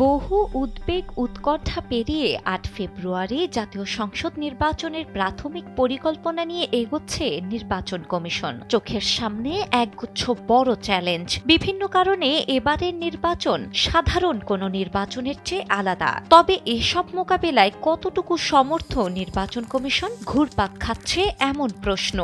বহু উদ্বেগ উৎকণ্ঠা পেরিয়ে ৮ ফেব্রুয়ারি জাতীয় সংসদ নির্বাচনের প্রাথমিক পরিকল্পনা নিয়ে এগোচ্ছে নির্বাচন কমিশন। চোখের সামনে একগুচ্ছ বড় চ্যালেঞ্জ। বিভিন্ন কারণে এবারের নির্বাচন সাধারণ কোনো নির্বাচনের চেয়ে আলাদা। তবে এসব মোকাবেলায় কতটুকু সমর্থ নির্বাচন কমিশন? ঘুরপাক খাচ্ছে এমন প্রশ্ন।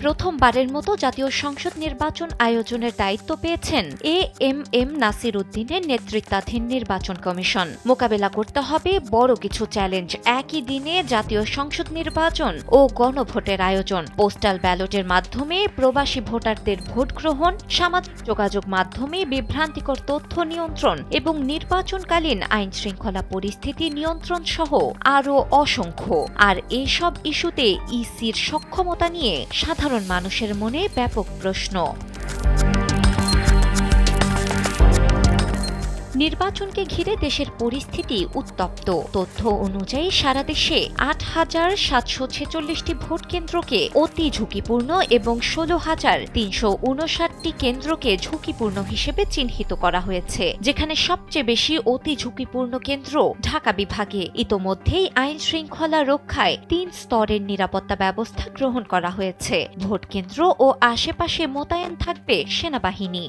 প্রথমবারের মতো জাতীয় সংসদ নির্বাচন আয়োজনের দায়িত্ব পেয়েছেন এএমএম নাসির উদ্দিনের নেতৃত্বাধীন নির্বাচন কমিশন। মোকাবেলা করতে হবে বড় কিছু চ্যালেঞ্জ। একই দিনে জাতীয় সংসদ নির্বাচন ও গণভোটের আয়োজন, পোস্টাল ব্যালটের মাধ্যমে প্রবাসী ভোটারদের ভোট গ্রহণ, সামাজিক যোগাযোগ মাধ্যমে বিভ্রান্তিকর তথ্য নিয়ন্ত্রণ এবং নির্বাচনকালীন আইন শৃঙ্খলা পরিস্থিতি নিয়ন্ত্রণ সহ আরও অসংখ্য। আর এসব ইস্যুতে ইসির সক্ষমতা নিয়ে সাধারণ মানুষের মনে ব্যাপক প্রশ্ন। নির্বাচনকে ঘিরে দেশের পরিস্থিতি উত্তপ্ত। তথ্য অনুযায়ী সারা দেশে ৮,৭৪৬টি ভোট কেন্দ্রকে অতি ঝুঁকিপূর্ণ এবং ১৬,৩৫৯টি কেন্দ্রকে ঝুঁকিপূর্ণ হিসেবে চিহ্নিত করা হয়েছে, যেখানে সবচেয়ে বেশি অতি ঝুঁকিপূর্ণ কেন্দ্র ঢাকা বিভাগে। ইতোমধ্যেই আইন শৃঙ্খলা রক্ষায় ৩ স্তরের নিরাপত্তা ব্যবস্থা গ্রহণ করা হয়েছে। ভোট কেন্দ্র ও আশেপাশে মোতায়েন থাকবে সেনাবাহিনী।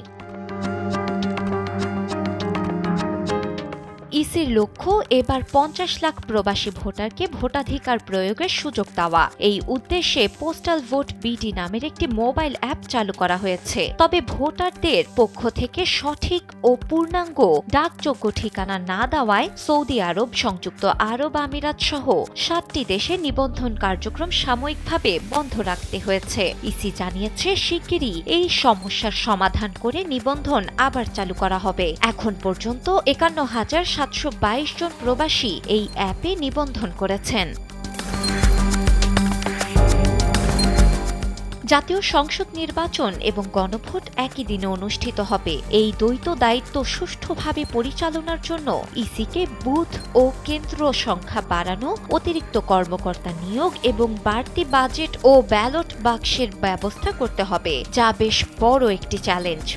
ইসির লক্ষ্য এবার ৫০ লাখ প্রবাসী ভোটারকে ভোটাধিকার প্রয়োগের সুযোগ দেওয়া। এই উদ্দেশ্যে পোস্টাল ভোট বিডি নামের একটি মোবাইল অ্যাপ চালু করা হয়েছে। তবে ভোটারদের পক্ষ থেকে সঠিক ও পূর্ণাঙ্গ ডাকযোগ্য ঠিকানা না দেওয়ায় সৌদি আরব, সংযুক্ত আরব আমিরাত সহ ৭টি দেশে নিবন্ধন কার্যক্রম সাময়িকভাবে বন্ধ রাখতে হয়েছে। ইসি জানিয়েছে, শিগগিরই এই সমস্যার সমাধান করে নিবন্ধন আবার চালু করা হবে। এখন পর্যন্ত ৫১,৭২২ জন প্রবাসী এই অ্যাপে নিবন্ধন করেছেন। জাতীয় সংসদ নির্বাচন এবং গণভোট একই দিনে অনুষ্ঠিত হবে। এই দ্বৈত দায়িত্ব সুষ্ঠুভাবে পরিচালনার জন্য ইসিকে বুথ ও কেন্দ্র সংখ্যা বাড়ানো, অতিরিক্ত কর্মকর্তা নিয়োগ এবং বাড়তি বাজেট ও ব্যালট বাক্সের ব্যবস্থা করতে হবে, যা বেশ বড় একটি চ্যালেঞ্জ।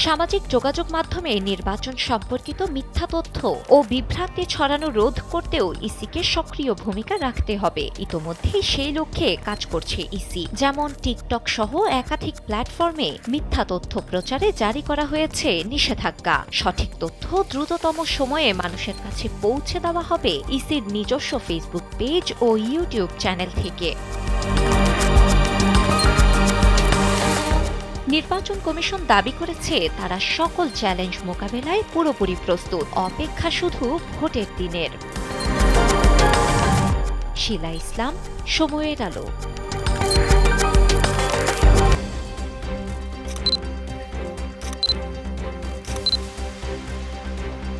সামাজিক যোগাযোগ মাধ্যমে নির্বাচন সম্পর্কিত মিথ্যা তথ্য ও বিভ্রান্তি ছড়ানো রোধ করতেও ইসিকে সক্রিয় ভূমিকা রাখতে হবে। ইতোমধ্যেই সেই লক্ষ্যে কাজ করছে ইসি। যেমন টিকটক সহ একাধিক প্ল্যাটফর্মে মিথ্যা তথ্য প্রচারে জারি করা হয়েছে নিষেধাজ্ঞা। সঠিক তথ্য দ্রুততম সময়ে মানুষের কাছে পৌঁছে দেওয়া হবে ইসির নিজস্ব ফেসবুক পেজ ও ইউটিউব চ্যানেল থেকে। নির্বাচন কমিশন দাবি করেছে, তারা সকল চ্যালেঞ্জ মোকাবেলায় পুরোপুরি প্রস্তুত। অপেক্ষা শুধু ভোটের দিনের। শিলা ইসলাম, সময়ের আলো।